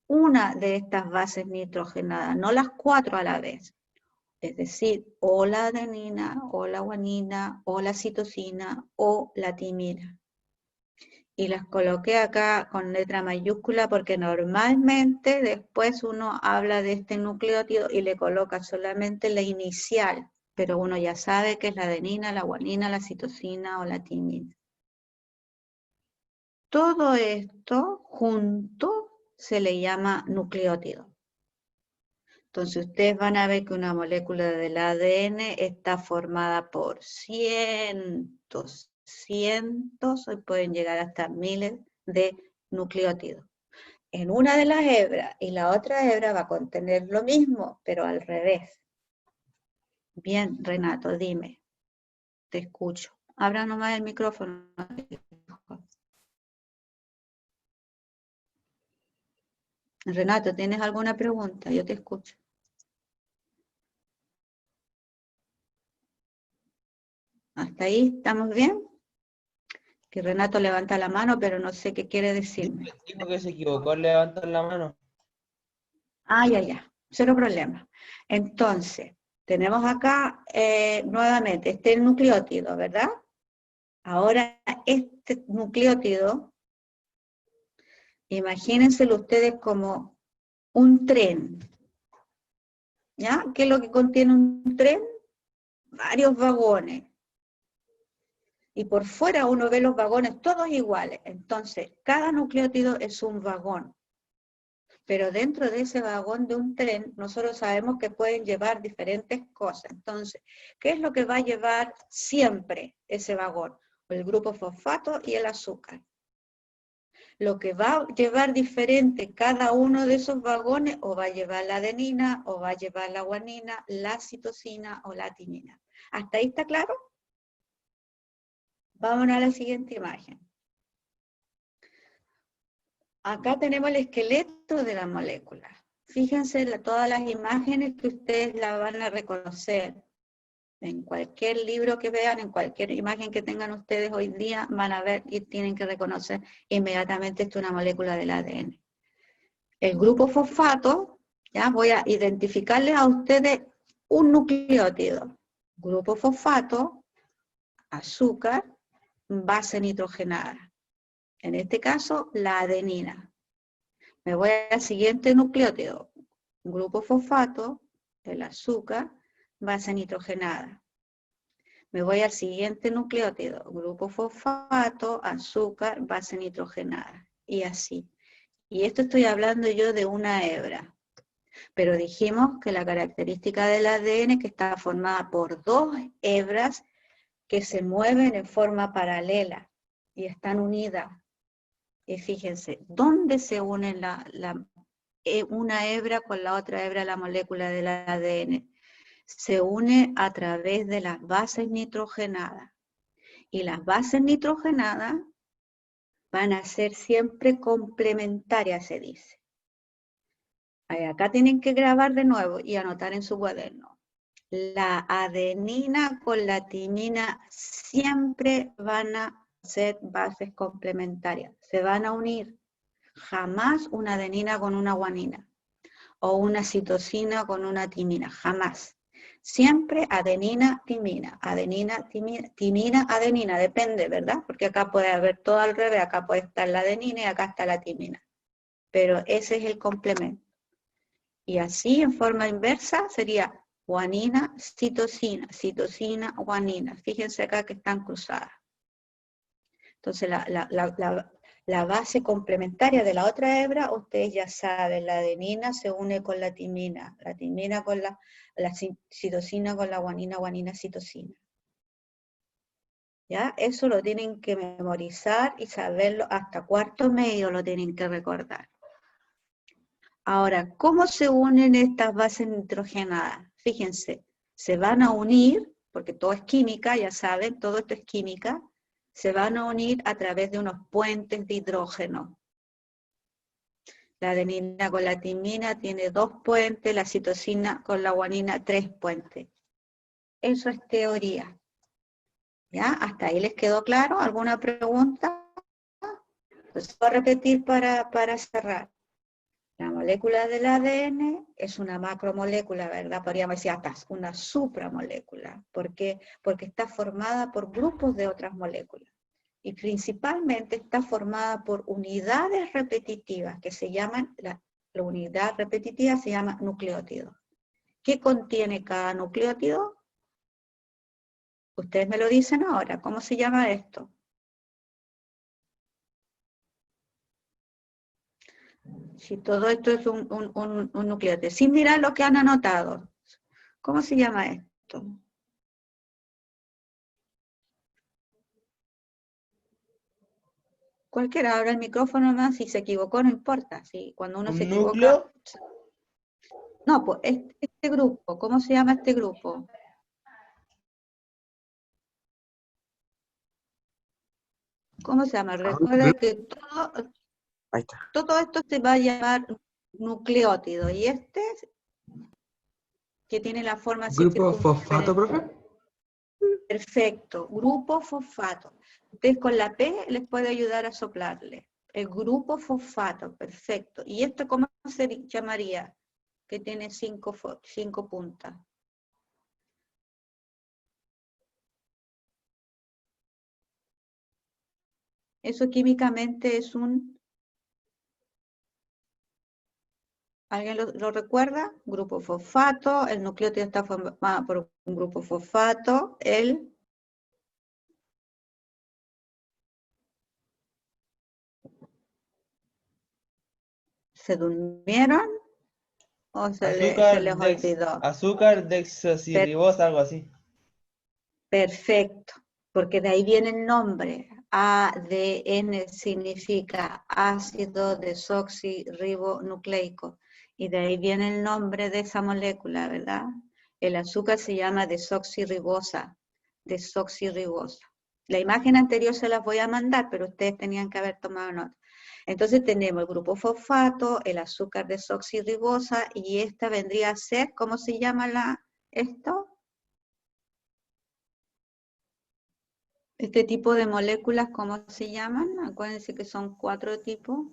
una de estas bases nitrogenadas, no las 4 a la vez. Es decir, o la adenina, o la guanina, o la citosina, o la timina. Y las coloqué acá con letra mayúscula porque normalmente después uno habla de este nucleótido y le coloca solamente la inicial, pero uno ya sabe que es la adenina, la guanina, la citosina o la timina. Todo esto junto se le llama nucleótido. Entonces ustedes van a ver que una molécula del ADN está formada por cientos, hoy pueden llegar hasta miles de nucleótidos. En una de las hebras y la otra hebra va a contener lo mismo, pero al revés. Bien, Renato, dime. Te escucho. Abra nomás el micrófono. Renato, ¿tienes alguna pregunta? Yo te escucho. ¿Hasta ahí estamos bien? Que Renato levanta la mano, pero no sé qué quiere decirme. Dijo que se equivocó al levantar la mano. Ah, ya, cero problema. Entonces, tenemos acá nuevamente este nucleótido, ¿verdad? Ahora, este nucleótido, imagínenselo ustedes como un tren. ¿Ya? ¿Qué es lo que contiene un tren? Varios vagones. Y por fuera uno ve los vagones todos iguales. Entonces, cada nucleótido es un vagón. Pero dentro de ese vagón de un tren, nosotros sabemos que pueden llevar diferentes cosas. Entonces, ¿qué es lo que va a llevar siempre ese vagón? El grupo fosfato y el azúcar. Lo que va a llevar diferente cada uno de esos vagones, o va a llevar la adenina, o va a llevar la guanina, la citosina o la timina. ¿Hasta ahí está claro? Vámonos a la siguiente imagen. Acá tenemos el esqueleto de la molécula. Fíjense todas las imágenes que ustedes la van a reconocer. En cualquier libro que vean, en cualquier imagen que tengan ustedes hoy día, van a ver y tienen que reconocer inmediatamente esto es una molécula del ADN. El grupo fosfato, ya voy a identificarles a ustedes un nucleótido. Grupo fosfato, azúcar, base nitrogenada. En este caso, la adenina. Me voy al siguiente nucleótido. Grupo fosfato, el azúcar, base nitrogenada. Me voy al siguiente nucleótido. Grupo fosfato, azúcar, base nitrogenada. Y así. Y esto estoy hablando yo de una hebra. Pero dijimos que la característica del ADN es que está formada por dos hebras que se mueven en forma paralela y están unidas. Y fíjense, ¿dónde se une una hebra con la otra hebra de la molécula del ADN? Se une a través de las bases nitrogenadas. Y las bases nitrogenadas van a ser siempre complementarias, se dice. Acá tienen que grabar de nuevo y anotar en su cuaderno. La adenina con la timina siempre van a ser bases complementarias. Se van a unir. Jamás una adenina con una guanina. O una citosina con una timina. Jamás. Siempre adenina, timina. Adenina, timina, adenina. Depende, ¿verdad? Porque acá puede haber todo al revés. Acá puede estar la adenina y acá está la timina. Pero ese es el complemento. Y así, en forma inversa, sería guanina, citosina, citosina, guanina. Fíjense acá que están cruzadas. Entonces, la base complementaria de la otra hebra, ustedes ya saben, la adenina se une con la timina con la citosina con la guanina, guanina, citosina. ¿Ya? Eso lo tienen que memorizar y saberlo hasta cuarto medio, lo tienen que recordar. Ahora, ¿cómo se unen estas bases nitrogenadas? Fíjense, se van a unir, porque todo es química, ya saben, todo esto es química, se van a unir a través de unos puentes de hidrógeno. La adenina con la timina tiene 2 puentes, la citosina con la guanina 3 puentes. Eso es teoría. ¿Ya? ¿Hasta ahí les quedó claro? ¿Alguna pregunta? Pues voy a repetir para cerrar. La molécula del ADN es una macromolécula, ¿verdad? Podríamos decir hasta una supramolécula. ¿Por qué? Porque está formada por grupos de otras moléculas. Y principalmente está formada por unidades repetitivas que se llaman, la unidad repetitiva se llama nucleótido. ¿Qué contiene cada nucleótido? Ustedes me lo dicen ahora. ¿Cómo se llama esto? Si todo esto es un nucleótido. Sin mirar lo que han anotado. ¿Cómo se llama esto? Cualquiera abra el micrófono más, si se equivocó no importa. Si cuando uno se equivoca. ¿Núcleo? No, pues este grupo, ¿cómo se llama este grupo? ¿Cómo se llama? Recuerda que todo esto se va a llamar nucleótido. Y este, que tiene la forma así ¿Grupo fosfato, profe? Perfecto, grupo fosfato. Usted con la P les puede ayudar a soplarle. El grupo fosfato, perfecto. ¿Y esto cómo se llamaría? Que tiene 5 puntas. Eso químicamente es un ¿Alguien lo recuerda? Grupo fosfato, el nucleótido está formado por un grupo fosfato, ¿Se durmieron o se les olvidó? Azúcar desoxirribosa, algo así. Perfecto, porque de ahí viene el nombre. ADN significa ácido desoxirribonucleico. Y de ahí viene el nombre de esa molécula, ¿verdad? El azúcar se llama desoxirribosa. La imagen anterior se las voy a mandar, pero ustedes tenían que haber tomado nota. Entonces tenemos el grupo fosfato, el azúcar desoxirribosa, y esta vendría a ser, ¿cómo se llama esto? Este tipo de moléculas, ¿cómo se llaman? Acuérdense que son 4 tipos.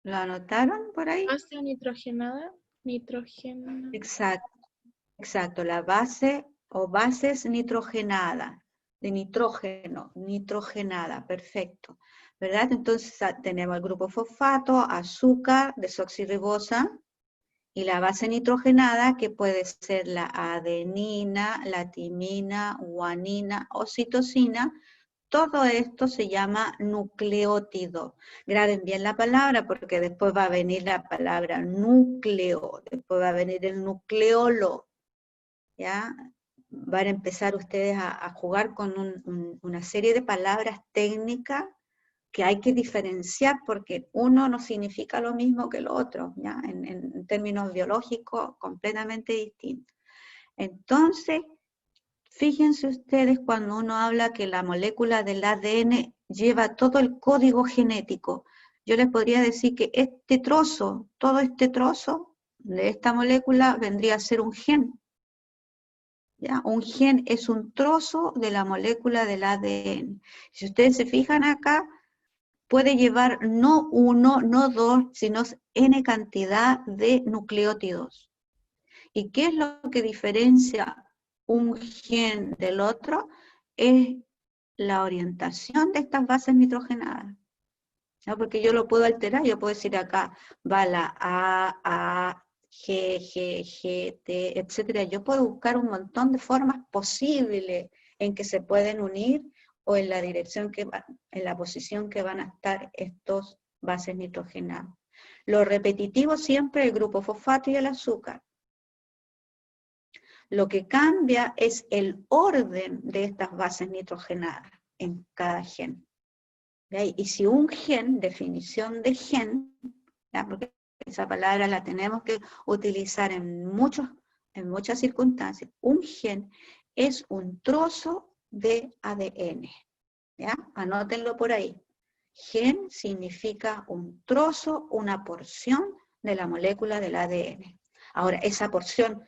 ¿Lo anotaron por ahí? Base nitrogenada. Exacto, la base o bases nitrogenadas, de nitrógeno, nitrogenada, perfecto. ¿Verdad? Entonces tenemos el grupo fosfato, azúcar, desoxirribosa, y la base nitrogenada, que puede ser la adenina, la timina, guanina o citosina. Todo esto se llama nucleótido. Graben bien la palabra porque después va a venir la palabra núcleo, después va a venir el nucleolo, ¿ya? Van a empezar ustedes a jugar con una serie de palabras técnicas que hay que diferenciar porque uno no significa lo mismo que el otro, ¿ya? En términos biológicos completamente distintos. Entonces, fíjense ustedes cuando uno habla que la molécula del ADN lleva todo el código genético. Yo les podría decir que este trozo, todo este trozo de esta molécula vendría a ser un gen. ¿Ya? Un gen es un trozo de la molécula del ADN. Si ustedes se fijan acá, puede llevar no 1, no 2, sino n cantidad de nucleótidos. ¿Y qué es lo que diferencia un gen del otro? Es la orientación de estas bases nitrogenadas. ¿No? Porque yo lo puedo alterar, yo puedo decir acá, va la A, G, T, etc. Yo puedo buscar un montón de formas posibles en que se pueden unir o en la dirección en la posición que van a estar estos bases nitrogenadas. Lo repetitivo siempre el grupo fosfato y el azúcar. Lo que cambia es el orden de estas bases nitrogenadas en cada gen. ¿Ya? Y si un gen, definición de gen, ¿ya? Porque esa palabra la tenemos que utilizar en muchas circunstancias, un gen es un trozo de ADN. ¿Ya? Anótenlo por ahí. Gen significa un trozo, una porción de la molécula del ADN. Ahora, esa porción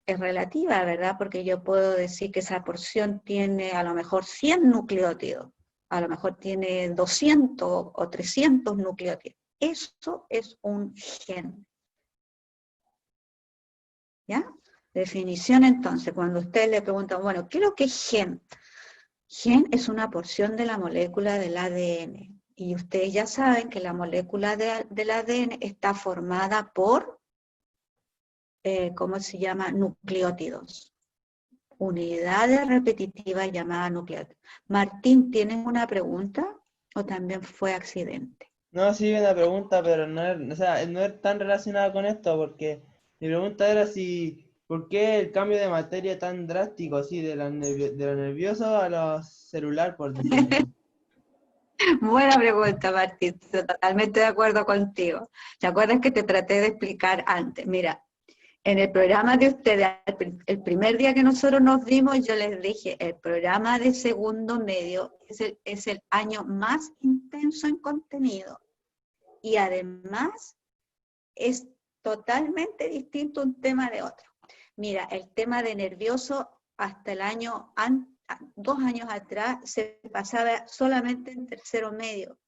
es relativa, ¿verdad? Porque yo puedo decir que esa porción tiene a lo mejor 100 nucleótidos, a lo mejor tiene 200 o 300 nucleótidos. Eso es un gen. ¿Ya? Definición entonces, cuando ustedes le preguntan, bueno, ¿qué es lo que es gen? Gen es una porción de la molécula del ADN. Y ustedes ya saben que la molécula del ADN está formada por, ¿cómo se llama? Nucleótidos. Unidades repetitivas llamadas nucleótidos. Martín, ¿tienes una pregunta o también fue accidente? No, sí, una pregunta, pero no es, o sea, no es tan relacionada con esto, porque mi pregunta era si, ¿por qué el cambio de materia tan drástico, así, de lo nervioso a lo celular, por decirlo así? Buena pregunta, Martín, estoy totalmente de acuerdo contigo. ¿Te acuerdas que te traté de explicar antes? Mira, en el programa de ustedes, el primer día que nosotros nos vimos, yo les dije, el programa de segundo medio es el año más intenso en contenido. Y además es totalmente distinto un tema de otro. Mira, el tema de nervioso hasta el año, 2 años atrás, se pasaba solamente en tercero medio.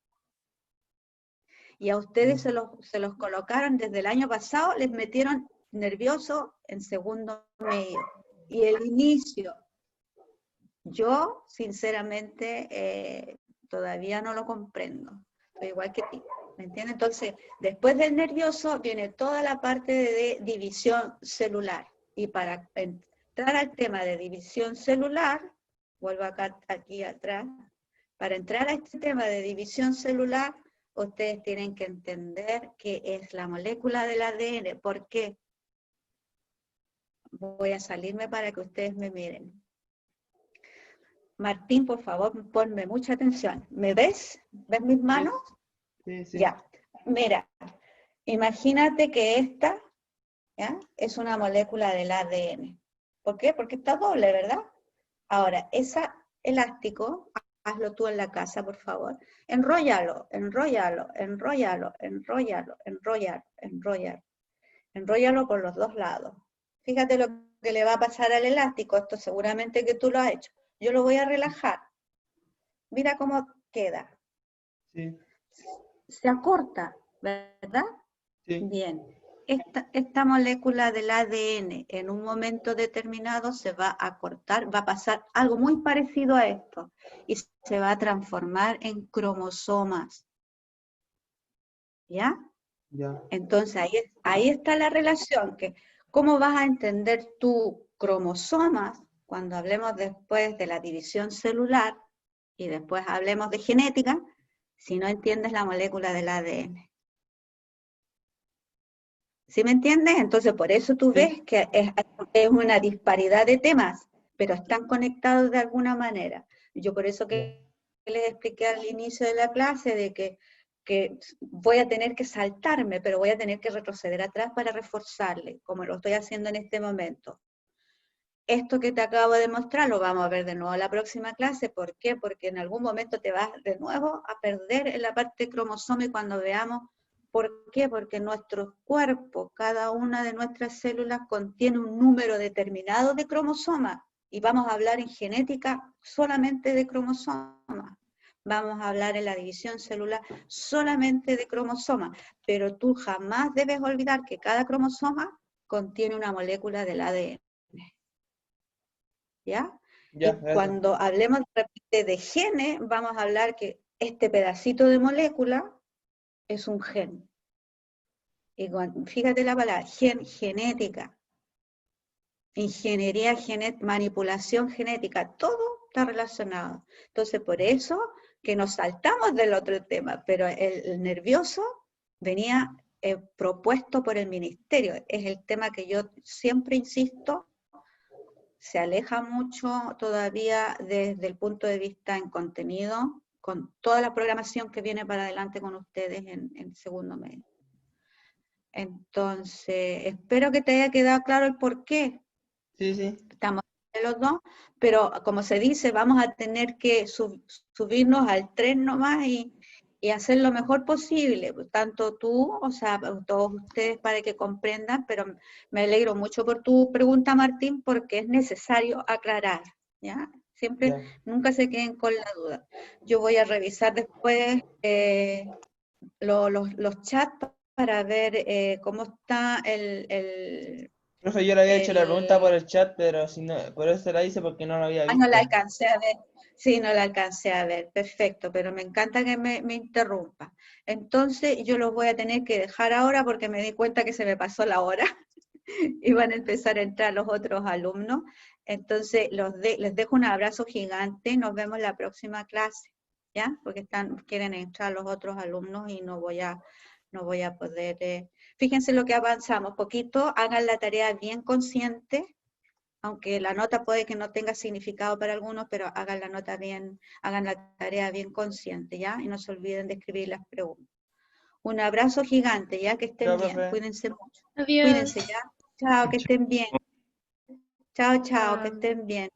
Y a ustedes se los colocaron desde el año pasado, les metieron nervioso en segundo medio. Y el inicio Yo, sinceramente, todavía no lo comprendo. Estoy igual que ti, ¿me entiendes? Entonces, después del nervioso viene toda la parte de división celular. Y para entrar al tema de división celular, vuelvo acá, aquí atrás, para entrar a este tema de división celular, ustedes tienen que entender qué es la molécula del ADN. ¿Por qué? Voy a salirme para que ustedes me miren. Martín, por favor, ponme mucha atención. ¿Me ves? ¿Ves mis manos? Sí, sí. Ya. Mira, imagínate que esta, ¿ya?, es una molécula del ADN. ¿Por qué? Porque está doble, ¿verdad? Ahora, ese elástico, hazlo tú en la casa, por favor. Enróllalo, enróllalo, enróllalo, enróllalo, enróllalo, enróllalo. Enróllalo por los dos lados. Fíjate lo que le va a pasar al elástico. Esto seguramente que tú lo has hecho. Yo lo voy a relajar. Mira cómo queda. Sí. Se acorta, ¿verdad? Sí. Bien. Esta molécula del ADN en un momento determinado se va a cortar, va a pasar algo muy parecido a esto y se va a transformar en cromosomas. ¿Ya? Ya. Entonces ahí está la relación, que cómo vas a entender tu cromosomas cuando hablemos después de la división celular y después hablemos de genética, si no entiendes la molécula del ADN. ¿Sí me entiendes? Entonces por eso tú ves que es una disparidad de temas, pero están conectados de alguna manera. Yo por eso que les expliqué al inicio de la clase de que voy a tener que saltarme, pero voy a tener que retroceder atrás para reforzarle, como lo estoy haciendo en este momento. Esto que te acabo de mostrar lo vamos a ver de nuevo en la próxima clase. ¿Por qué? Porque en algún momento te vas de nuevo a perder en la parte cromosoma y cuando veamos. ¿Por qué? Porque nuestro cuerpo, cada una de nuestras células contiene un número determinado de cromosomas y vamos a hablar en genética solamente de cromosomas. Vamos a hablar en la división celular solamente de cromosomas, pero tú jamás debes olvidar que cada cromosoma contiene una molécula del ADN. ¿Ya? Ya, Y cuando hablemos de genes, vamos a hablar que este pedacito de molécula es un gen. Y fíjate la palabra, genética, ingeniería genética, manipulación genética, todo está relacionado. Entonces, por eso que nos saltamos del otro tema, pero el nervioso venía propuesto por el ministerio. Es el tema que yo siempre insisto, se aleja mucho todavía desde el punto de vista en contenido, con toda la programación que viene para adelante con ustedes en segundo medio. Entonces, espero que te haya quedado claro el por qué. Sí, sí. Estamos los dos, pero como se dice, vamos a tener que subirnos al tren nomás y hacer lo mejor posible, tanto tú, o sea, todos ustedes para que comprendan, pero me alegro mucho por tu pregunta, Martín, porque es necesario aclarar, ¿ya? Siempre, nunca se queden con la duda. Yo voy a revisar después los chats para ver cómo está el Profe, yo le había hecho la pregunta por el chat, pero si no, por eso la hice porque no lo había visto. no la alcancé a ver. Sí, no la alcancé a ver. Perfecto, pero me encanta que me interrumpa. Entonces, yo los voy a tener que dejar ahora porque me di cuenta que se me pasó la hora y van a empezar a entrar los otros alumnos. Entonces, les dejo un abrazo gigante. Nos vemos la próxima clase, ¿ya? Porque quieren entrar los otros alumnos y no voy a poder... Fíjense lo que avanzamos. Poquito, hagan la tarea bien consciente, aunque la nota puede que no tenga significado para algunos, pero hagan la nota bien, hagan la tarea bien consciente, ¿ya? Y no se olviden de escribir las preguntas. Un abrazo gigante, ¿ya? Que estén bien, profe. cuídense mucho. Adiós. Cuídense, ¿ya? Chao, que estén bien. Chao, chao, que Chao. estén bien.